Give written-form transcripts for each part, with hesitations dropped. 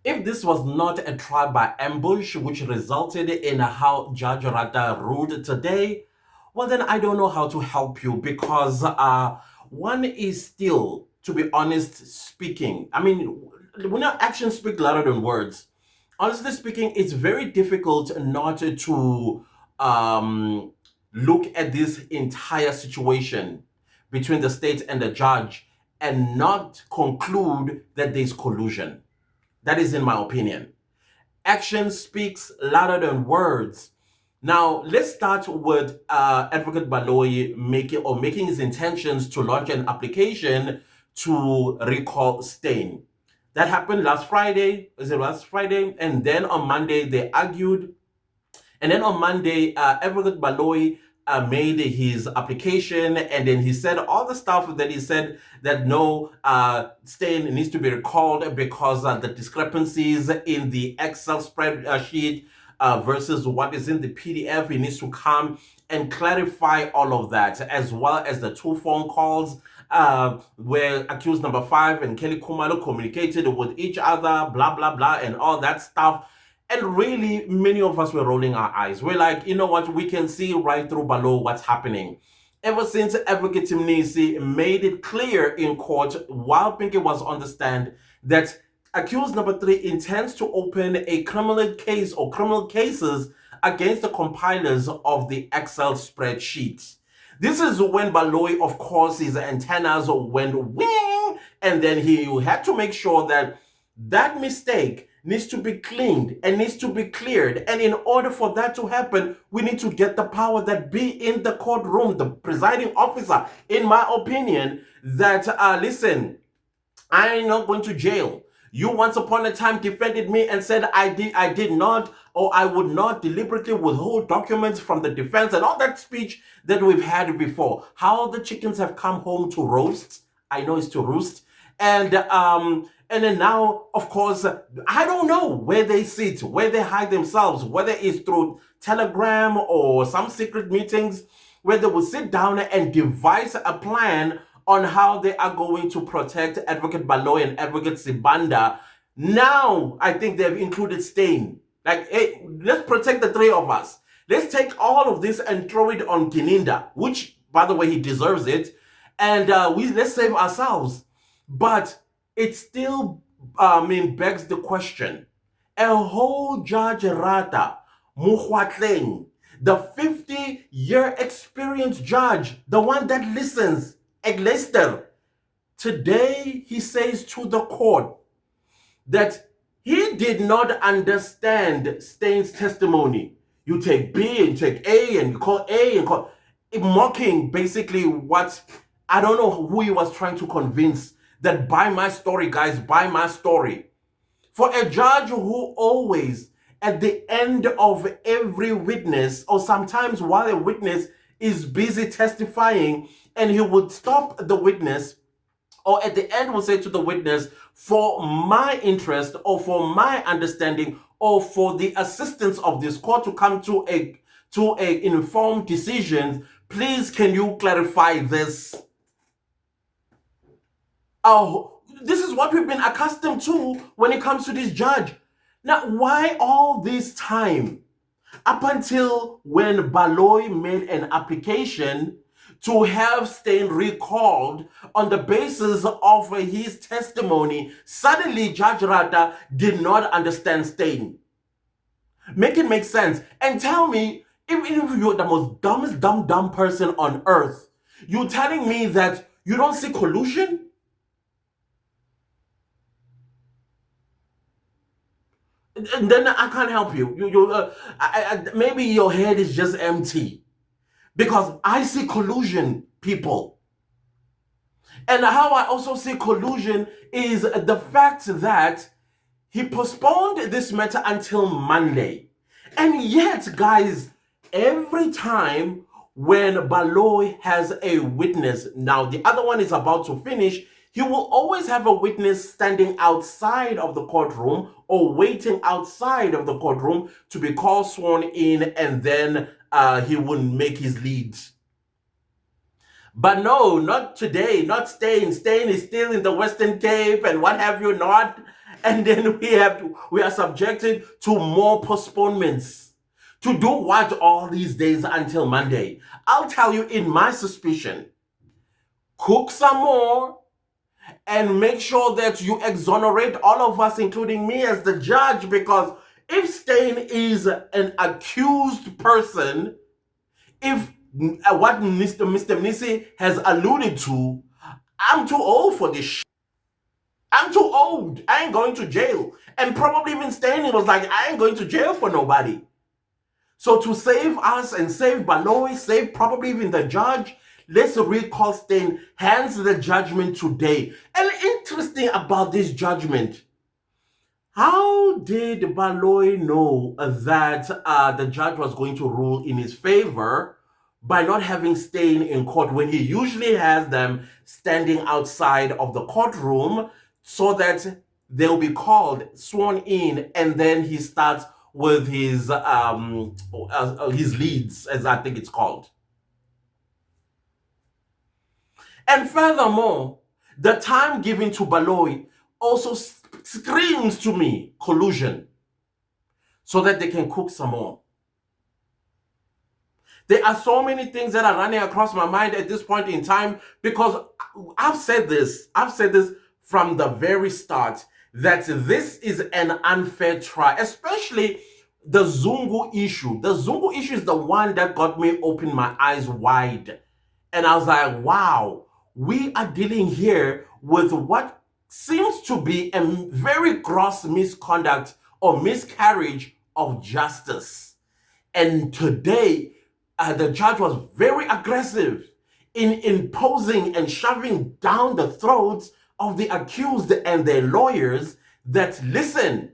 If this was not a trial by ambush, which resulted in how Judge Rata ruled today, well, then I don't know how to help you because one is still, to be honest, speaking. I mean, when your actions speak louder than words, honestly speaking, it's very difficult not to um, look at this entire situation between the state and the judge and not conclude that there's collusion. That is in my opinion. Action speaks louder than words. Now, let's start with Advocate Baloy making his intentions to launch an application to recall Stain. That happened last Friday. Is it last Friday? And then on Monday, they argued. And then on Monday, Advocate Baloy made his application, and then he said all the stuff that he said that no, Stain needs to be recalled because the discrepancies in the Excel spreadsheet versus what is in the PDF. He needs to come and clarify all of that, as well as the two phone calls where accused number 5 and Kelly Kumalo communicated with each other, blah, blah, blah, and all that stuff. And really, many of us were rolling our eyes. We're like, you know what? We can see right through below what's happening. Ever since Advocate Timnisi made it clear in court while Pinky was on the stand that accused number 3 intends to open a criminal case or criminal cases against the compilers of the Excel spreadsheets. This is when Baloy, of course, his antennas went wing, and then he had to make sure that that mistake needs to be cleaned and needs to be cleared. And in order for that to happen, we need to get the power that be in the courtroom, the presiding officer, in my opinion, that, listen, I ain't not going to jail. You once upon a time defended me and said I did not, or I would not deliberately withhold documents from the defense and all that speech that we've had before. How the chickens have come home to roast. I know it's to roost. And then now, of course, I don't know where they sit, where they hide themselves, whether it's through Telegram or some secret meetings where they will sit down and devise a plan on how they are going to protect Advocate Baloy and Advocate Sibanda. Now, I think they've included Stain. Like, hey, let's protect the 3 of us. Let's take all of this and throw it on Kininda, which, by the way, he deserves it. And let's save ourselves. But it still, begs the question. A whole Judge Rata, Muhwatleng, the 50-year experienced judge, the one that listens, Leicester, today he says to the court that he did not understand Stain's testimony. You take B and take A and you call A and call, mocking basically what, I don't know who he was trying to convince that buy my story, guys, buy my story. For a judge who always, at the end of every witness, or sometimes while a witness is busy testifying, and he would stop the witness, or at the end will say to the witness, for my interest, or for my understanding, or for the assistance of this court to come to a informed decision, please can you clarify this? Oh, this is what we've been accustomed to when it comes to this judge. Now, why all this time? Up until when Baloy made an application to have Stain recalled on the basis of his testimony, suddenly Judge Rata did not understand Stain. Make it make sense. And tell me, even if you're the most dumbest dumb person on earth, you're telling me that you don't see collusion? And then I can't help you. Maybe your head is just empty. Because I see collusion, people. And how I also see collusion is the fact that he postponed this matter until Monday. And yet, guys, every time when Baloy has a witness, now the other one is about to finish, he will always have a witness standing outside of the courtroom or waiting outside of the courtroom to be called, sworn in, and then he will make his lead. But no, not today, not Stain. Stain is still in the Western Cape and what have you not. And then we are subjected to more postponements. To do what all these days until Monday? I'll tell you, in my suspicion, cook some more and make sure that you exonerate all of us, including me as the judge, because if Stein is an accused person, if what Mr. Mnisi has alluded to, I'm too old for this shit. I'm too old. I ain't going to jail. And probably even Stein was like, I ain't going to jail for nobody. So to save us and save Baloy, save probably even the judge, let's recall Stein hands the judgment today. And interesting about this judgment, how did Baloy know that the judge was going to rule in his favor by not having Stein in court when he usually has them standing outside of the courtroom so that they'll be called, sworn in, and then he starts with his leads, as I think it's called. And furthermore, the time given to Baloy also screams to me collusion, so that they can cook some more. There are so many things that are running across my mind at this point in time, because I've said this from the very start, that this is an unfair trial, especially the Zungu issue. The Zungu issue is the one that got me open my eyes wide. And I was like, wow, we are dealing here with what seems to be a very gross misconduct or miscarriage of justice. And today, the judge was very aggressive in imposing and shoving down the throats of the accused and their lawyers that, listen,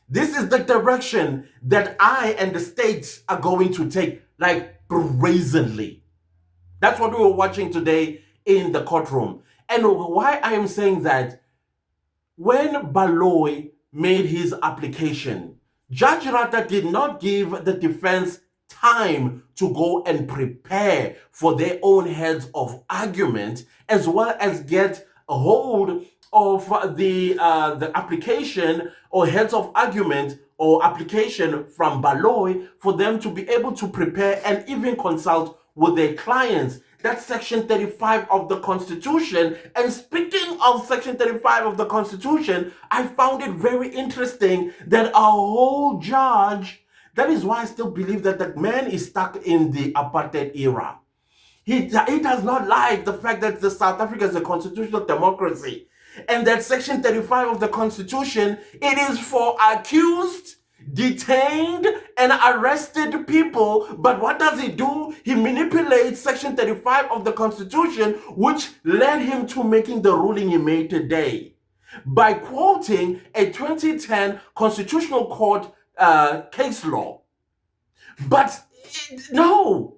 this is the direction that I and the states are going to take, like brazenly. That's what we were watching today in the courtroom. And why I am saying that, when Baloy made his application, Judge Rata did not give the defense time to go and prepare for their own heads of argument, as well as get a hold of the application or heads of argument or application from Baloy for them to be able to prepare and even consult with their clients. That's Section 35 of the Constitution. And speaking of Section 35 of the Constitution, I found it very interesting that a whole judge, that is why I still believe that the man is stuck in the apartheid era. He does not like the fact that South Africa is a constitutional democracy, and that Section 35 of the Constitution, it is for accused, detained, and arrested people. But what does he do? He manipulates Section 35 of the Constitution, which led him to making the ruling he made today, by quoting a 2010 Constitutional Court case law. But no,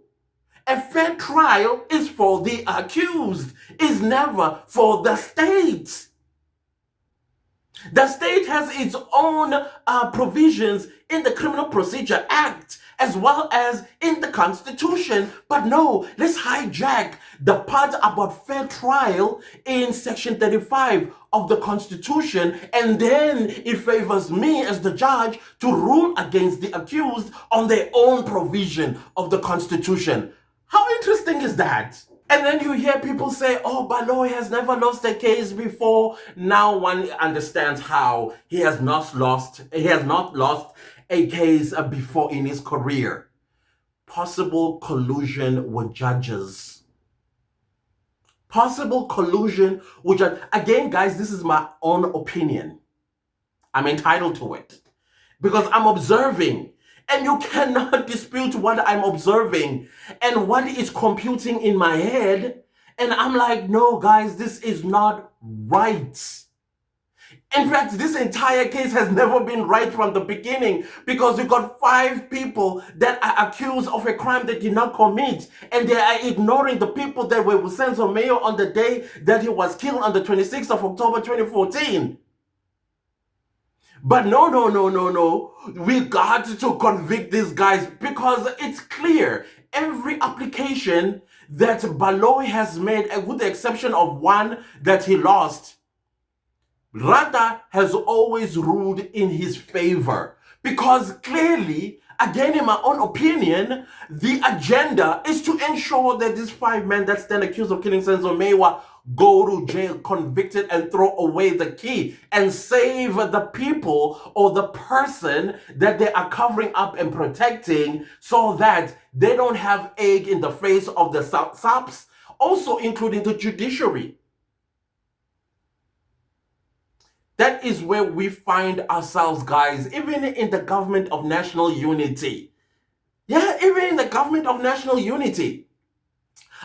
a fair trial is for the accused, is never for the state. The state has its own provisions in the Criminal Procedure Act as well as in the Constitution. But no, let's hijack the part about fair trial in Section 35 of the Constitution, and then it favors me as the judge to rule against the accused on their own provision of the Constitution. How interesting is that? And then you hear people say, oh, Baloy has never lost a case before. Now one understands how he has not lost a case before in his career. Possible collusion with judges. Possible collusion with judges. Again, guys, this is my own opinion. I'm entitled to it because I'm observing. And you cannot dispute what I'm observing and what is computing in my head. And I'm like, no, guys, this is not right. In fact, this entire case has never been right from the beginning, because you got 5 people that are accused of a crime they did not commit, and they are ignoring the people that were with Senzo Mayo on the day that he was killed on the 26th of October 2014. But no. We got to convict these guys, because it's clear. Every application that Baloy has made, with the exception of one that he lost, Rada has always ruled in his favor because clearly, again, in my own opinion, the agenda is to ensure that these 5 men that stand accused of killing Senzo Mewa go to jail, convicted, and throw away the key and save the people or the person that they are covering up and protecting so that they don't have egg in the face of the SAPs, also including the judiciary. That is where we find ourselves, guys, even in the government of national unity. Yeah, even in the government of national unity.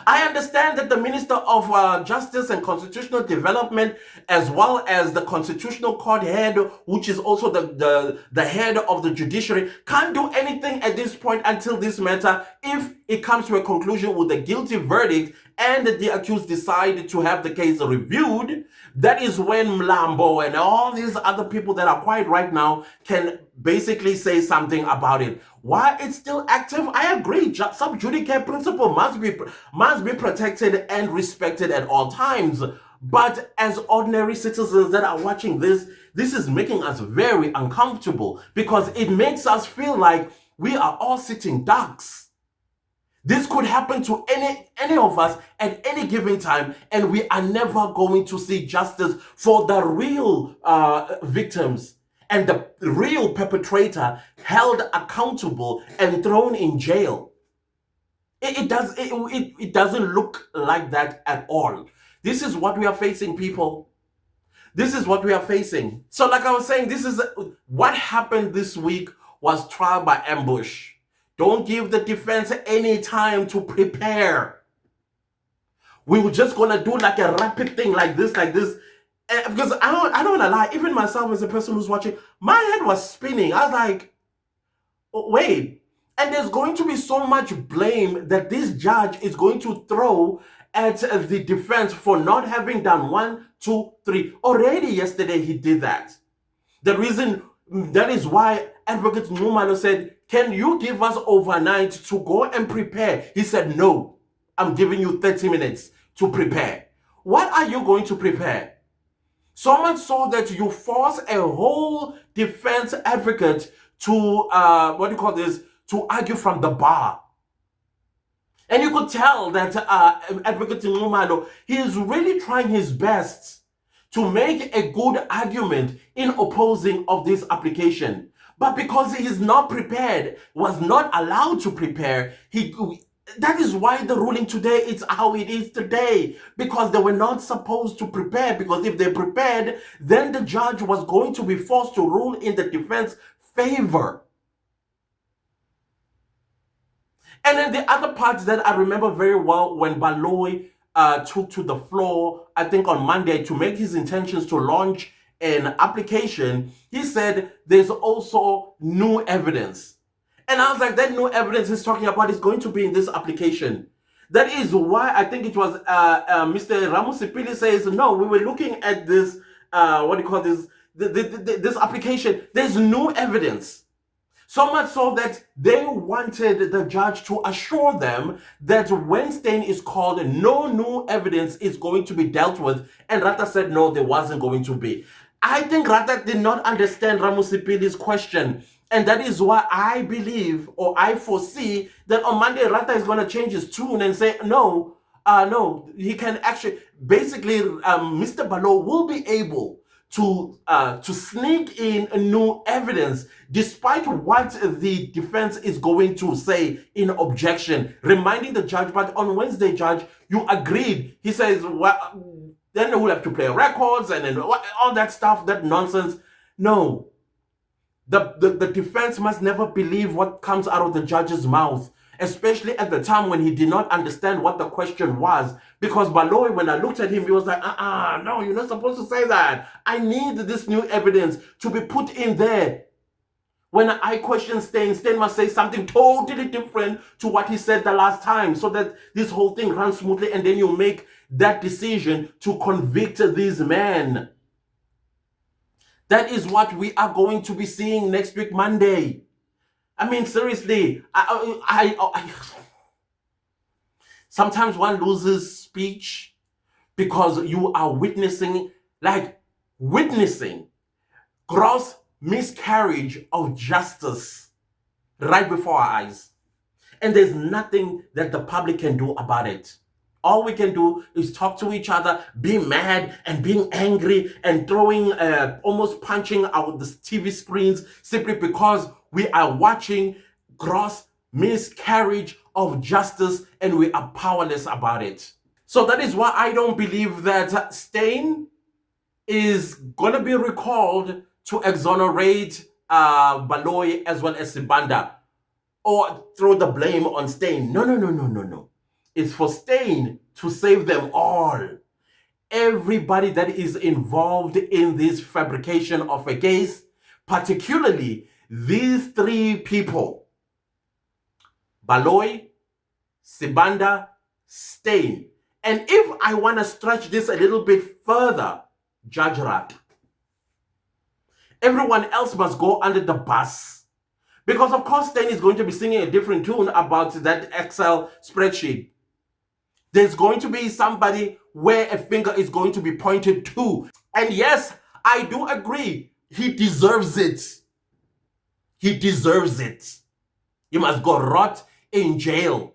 I understand that the Minister of Justice and Constitutional Development, as well as the Constitutional Court head, which is also the head of the judiciary, can't do anything at this point until this matter, if it comes to a conclusion with a guilty verdict and the accused decide to have the case reviewed. That is when Mlambo and all these other people that are quiet right now can basically say something about it. Why it's still active, I agree. Sub judice principle must be protected and respected at all times. But as ordinary citizens that are watching this is making us very uncomfortable because it makes us feel like we are all sitting ducks. This could happen to any of us at any given time, and we are never going to see justice for the real victims and the real perpetrator held accountable and thrown in jail. It doesn't look like that at all. This is what we are facing, people. This is what we are facing. So like I was saying, this is what happened this week was trial by ambush. Don't give the defense any time to prepare. We were just gonna do like a rapid thing like this. Because I don't wanna lie, even myself as a person who's watching, my head was spinning. I was like, oh, wait. And there's going to be so much blame that this judge is going to throw at the defense for not having done 1, 2, 3. Already yesterday he did that. The reason, that is why Advocate Numalo said, can you give us overnight to go and prepare? He said, no, I'm giving you 30 minutes to prepare. What are you going to prepare? So much so that you force a whole defense advocate to, to argue from the bar. And you could tell that Advocate Numalo, he is really trying his best to make a good argument in opposing of this application. But because he is not prepared, was not allowed to prepare, that is why the ruling today is how it is today. Because they were not supposed to prepare. Because if they prepared, then the judge was going to be forced to rule in the defense favor. And then the other part that I remember very well, when Baloy took to the floor, I think on Monday, to make his intentions to launch an application, he said there's also new evidence. And I was like, that new evidence he's talking about is going to be in this application. That is why I think it was Mr. Ramusipili says, no, we were looking at this, this application. There's new evidence. So much so that they wanted the judge to assure them that when Steyn is called, no new evidence is going to be dealt with. And Rata said, no, there wasn't going to be. I think Rata did not understand Ramusipili's question. And that is why I believe, or I foresee, that on Monday, Rata is going to change his tune and say, no, he can actually, basically, Mr. Baloy will be able to sneak in new evidence despite what the defense is going to say in objection, reminding the judge, but on Wednesday, judge, you agreed. He says, well, then we'll have to play records and then all that stuff, that nonsense. No. The defense must never believe what comes out of the judge's mouth, especially at the time when he did not understand what the question was. Because Baloy, when I looked at him, he was like, no, you're not supposed to say that. I need this new evidence to be put in there. When I question Steyn must say something totally different to what he said the last time, so that this whole thing runs smoothly, and then you make that decision to convict these men. That is what we are going to be seeing next week, Monday. I mean, seriously, sometimes one loses speech because you are witnessing, like, witnessing gross miscarriage of justice right before our eyes. And there's nothing that the public can do about it. All we can do is talk to each other, be mad and being angry and throwing, almost punching out the TV screens simply because we are watching gross miscarriage of justice and we are powerless about it. So that is why I don't believe that Steyn is going to be recalled to exonerate Baloy as well as Sibanda, or throw the blame on Steyn. No, no, no, no, no, no. It's for Steyn to save them all. Everybody that is involved in this fabrication of a case, particularly these three people, Baloy, Sibanda, Steyn. And if I want to stretch this a little bit further, Judge Rat, everyone else must go under the bus. Because of course Steyn is going to be singing a different tune about that Excel spreadsheet. There's going to be somebody where a finger is going to be pointed to. And yes, I do agree. He deserves it. He deserves it. He must go rot in jail.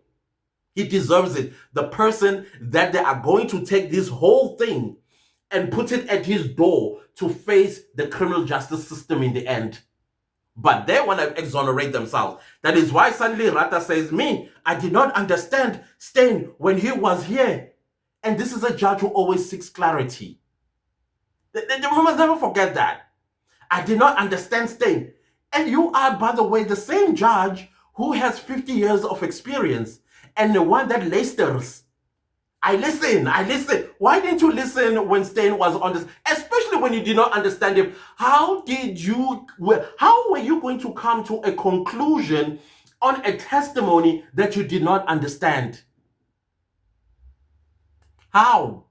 He deserves it. The person that they are going to take this whole thing and put it at his door to face the criminal justice system in the end. But they want to exonerate themselves. That is why suddenly Rata says, I did not understand Steyn when he was here. And this is a judge who always seeks clarity. We must never forget that. I did not understand Steyn. And you are, by the way, the same judge who has 50 years of experience and the one that listers. I listen. Why didn't you listen when Steyn was on this? Especially when you did not understand him. How were you going to come to a conclusion on a testimony that you did not understand? How?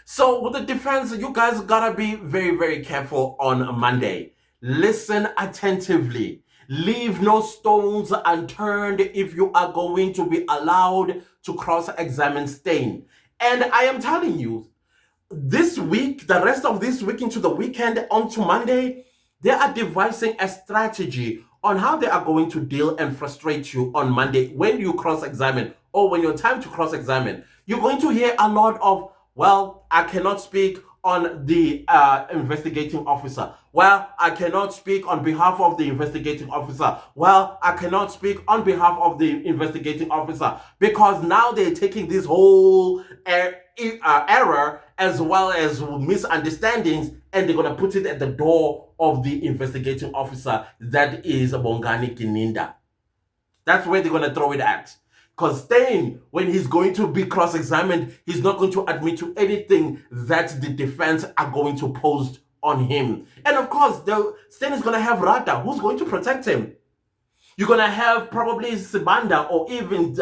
So with the defense, you guys gotta be very, very careful on Monday. Listen attentively. Leave no stones unturned if you are going to be allowed to cross-examine Steyn. And I am telling you, this week, the rest of this week into the weekend, onto Monday, they are devising a strategy on how they are going to deal and frustrate you on Monday when you cross-examine or when you're time to cross-examine. You're going to hear a lot of, well, I cannot speak on the investigating officer. Well, I cannot speak on behalf of the investigating officer. Well, I cannot speak on behalf of the investigating officer, because now they're taking this whole error as well as misunderstandings and they're going to put it at the door of the investigating officer, that is Bongani Kininda. That's where they're going to throw it at. Because Steyn, when he's going to be cross-examined, he's not going to admit to anything that the defense are going to pose on him. And of course, Steyn is going to have Rata, who's going to protect him. You're going to have probably Sibanda or even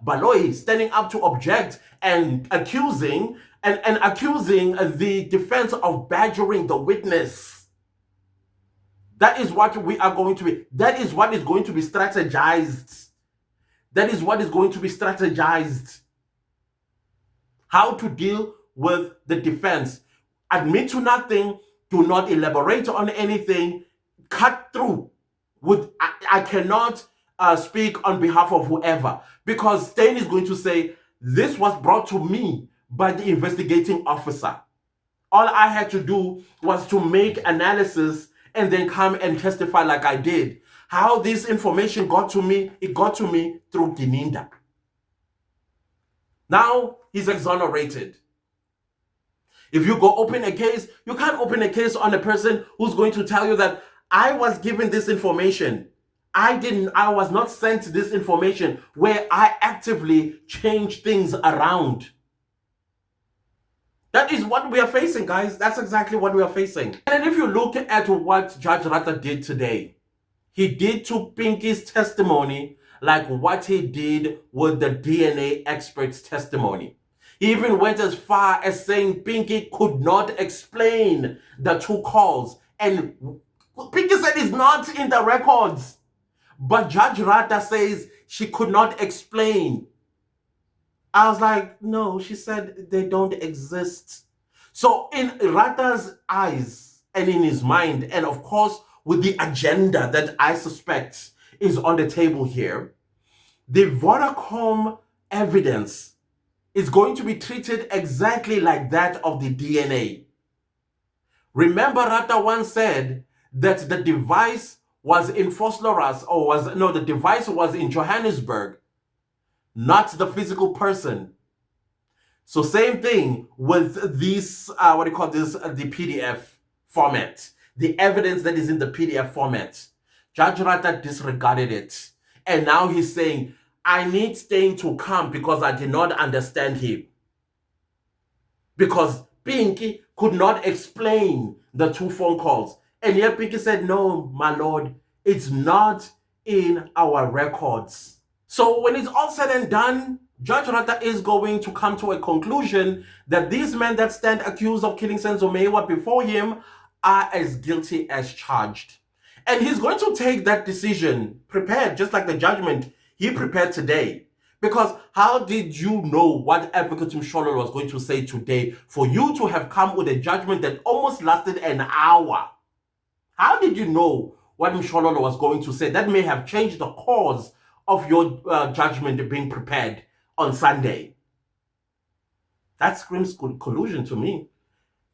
Baloy standing up to object and accusing the defense of badgering the witness. That is what we are going to be. That is what is going to be strategized. That is what is going to be strategized. How to deal with the defense. Admit to nothing. Do not elaborate on anything. Cut through. I cannot speak on behalf of whoever. Because Steyn is going to say, this was brought to me by the investigating officer. All I had to do was to make analysis and then come and testify like I did. How this information got to me, it got to me through Kininda. Now he's exonerated. If you go open a case, you can't open a case on a person who's going to tell you that I was given this information. I was not sent this information, where I actively change things around. That is what we are facing, guys. That's exactly what we are facing. And if you look at what Judge Rata did today, he did to Pinky's testimony like what he did with the DNA expert's testimony. He even went as far as saying Pinky could not explain the two calls. And Pinky said it's not in the records. But Judge Rata says she could not explain. I was like, no, she said they don't exist. So in Rata's eyes and in his mind, and of course with the agenda that I suspect is on the table here, the Vodacom evidence is going to be treated exactly like that of the DNA. Remember, Rata once said that the device was in Vosloorus, or was, no, the device was in Johannesburg, not the physical person. So same thing with this, what do you call this, the PDF format, the evidence that is in the PDF format. Judge Rata disregarded it. And now he's saying, I need Steyn to come because I did not understand him. Because Pinky could not explain the 2 phone calls. And yet Pinky said, no, my lord, it's not in our records. So when it's all said and done, Judge Rata is going to come to a conclusion that these men that stand accused of killing Senzo Mewa before him are as guilty as charged. And he's going to take that decision prepared, just like the judgment he prepared today. Because how did you know what Advocate Mshololo was going to say today for you to have come with a judgment that almost lasted an hour? How did you know what Mshololo was going to say? That may have changed the course of your judgment being prepared on Sunday. That screams collusion to me.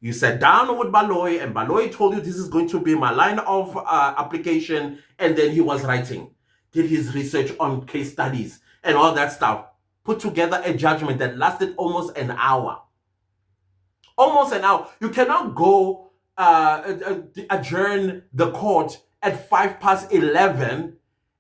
You sat down with Baloy, and Baloy told you this is going to be my line of application, and then he was writing, did his research on case studies and all that stuff, put together a judgment that lasted almost an hour. Almost an hour. You cannot go adjourn the court at 11:05,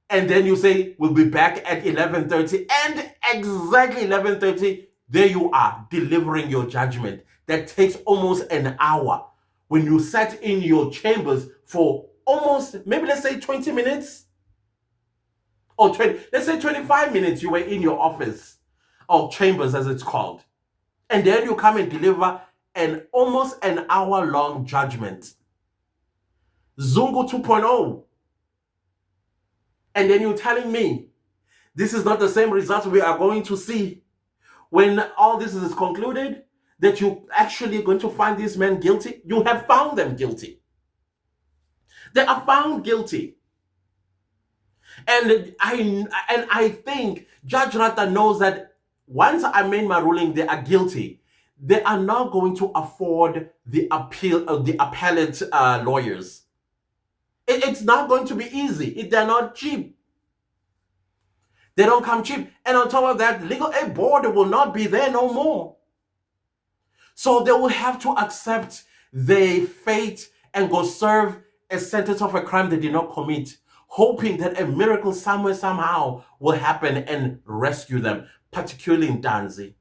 and then you say, we'll be back at 11:30, and exactly 11:30, there you are, delivering your judgment. That takes almost an hour. When you sat in your chambers for almost, maybe let's say 20 minutes, or 20, let's say 25 minutes, you were in your office, or chambers as it's called. And then you come and deliver an almost an hour-long judgment. Zungu 2.0. And then you're telling me this is not the same result we are going to see when all this is concluded, that you're actually going to find these men guilty. You have found them guilty. They are found guilty. And I think Judge Rata knows that once I made my ruling, they are guilty. They are not going to afford the appellate lawyers. It's not going to be easy. They're not cheap. They don't come cheap. And on top of that, legal aid board will not be there no more. So they will have to accept their fate and go serve a sentence of a crime they did not commit, hoping that a miracle somewhere, somehow will happen and rescue them, particularly in Danzi.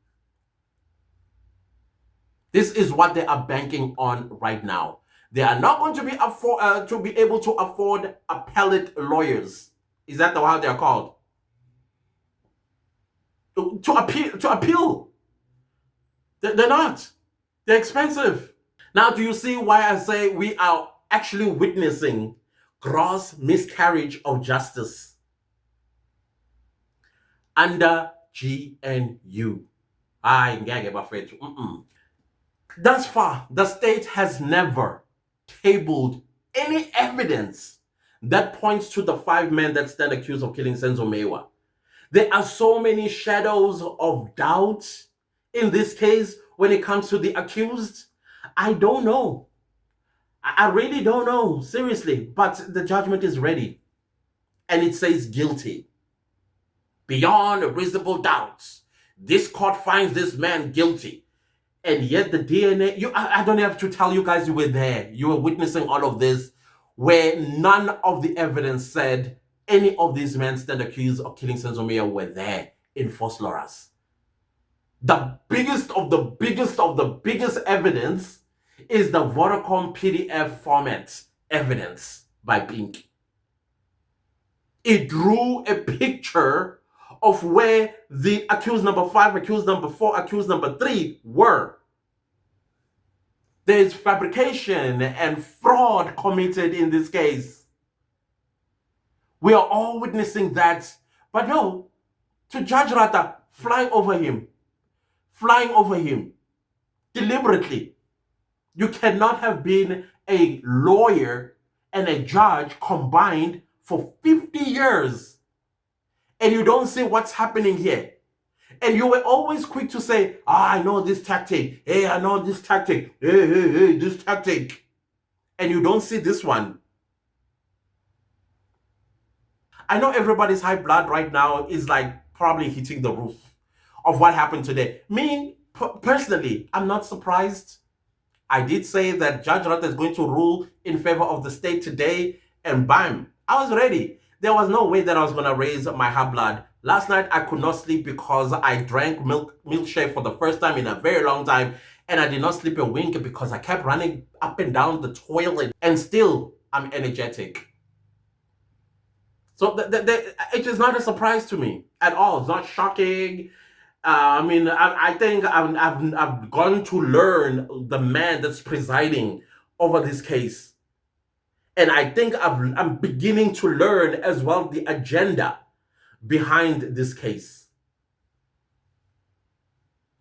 This is what they are banking on right now. They are not going to be able to afford appellate lawyers. Is that how they are called? To appeal. They're not. They're expensive. Now, do you see why I say we are actually witnessing gross miscarriage of justice under GNU? Thus far, the state has never tabled any evidence that points to the 5 men that stand accused of killing Senzo Mewa. There are so many shadows of doubt in this case when it comes to the accused. I don't know. I really don't know, seriously. But the judgment is ready. And it says guilty. Beyond reasonable doubts, this court finds this man guilty. And yet the DNA, I don't have to tell you guys, you were there. You were witnessing all of this, where none of the evidence said any of these men stand accused of killing Senzo Mewa were there in Vosloorus. The biggest of the biggest evidence is the Vodacom PDF format evidence by Pink. It drew a picture of where the accused number 5, accused number 4, accused number 3 were. There's fabrication and fraud committed in this case. We are all witnessing that. But no, to Judge Rata, flying over him, deliberately, You cannot have been a lawyer and a judge combined for 50 years and you don't see what's happening here. And you were always quick to say, I know this tactic. Hey, I know this tactic. Hey, this tactic. And you don't see this one. I know everybody's high blood right now is like probably hitting the roof of what happened today. Me, personally, I'm not surprised. I did say that Judge Rata is going to rule in favor of the state today, and bam, I was ready. There was no way that I was going to raise my high blood. Last night, I could not sleep because I drank milkshake for the first time in a very long time, and I did not sleep a wink because I kept running up and down the toilet, and still, I'm energetic. So it is not a surprise to me at all. It's not shocking. I think I've gone to learn the man that's presiding over this case. And I think I'm beginning to learn as well the agenda behind this case.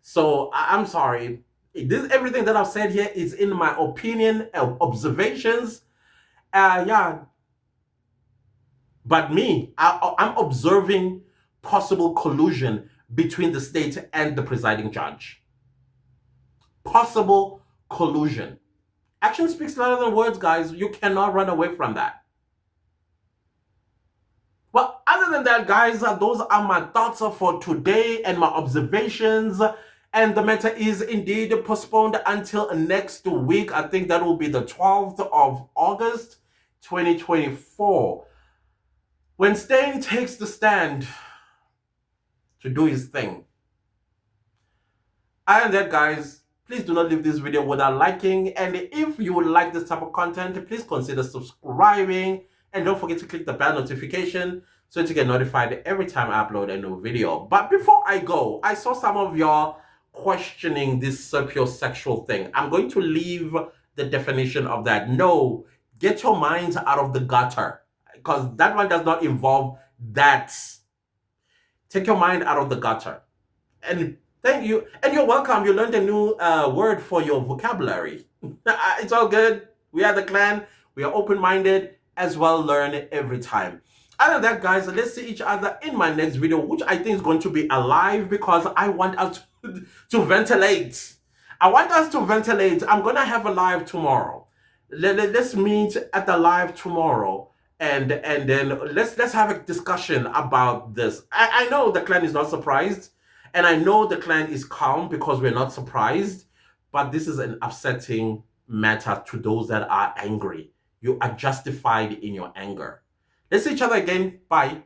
So I'm sorry. Everything that I've said here is in my opinion, observations. Yeah. But me, I'm observing possible collusion between the state and the presiding judge. Possible collusion. Action speaks louder than words, guys. You cannot run away from that. Well, other than that, guys, those are my thoughts for today and my observations. And the matter is indeed postponed until next week. I think that will be the 12th of August, 2024. When Stain takes the stand to do his thing. And that, guys, please do not leave this video without liking. And if you would like this type of content, please consider subscribing. And don't forget to click the bell notification so that you get notified every time I upload a new video. But before I go, I saw some of y'all questioning this sapiosexual thing. I'm going to leave the definition of that. No, get your minds out of the gutter. Because that one does not involve that. Take your mind out of the gutter. And thank you. And you're welcome. You learned a new word for your vocabulary. It's all good. We are the clan. We are open-minded as well. Learn every time. Other than that, guys, let's see each other in my next video, which I think is going to be alive because I want us to ventilate. I want us to ventilate. I'm going to have a live tomorrow. Let's meet at the live tomorrow. And then let's have a discussion about this. I know the clan is not surprised, and I know the clan is calm because we're not surprised, but this is an upsetting matter to those that are angry. You are justified in your anger. Let's see each other again. Bye.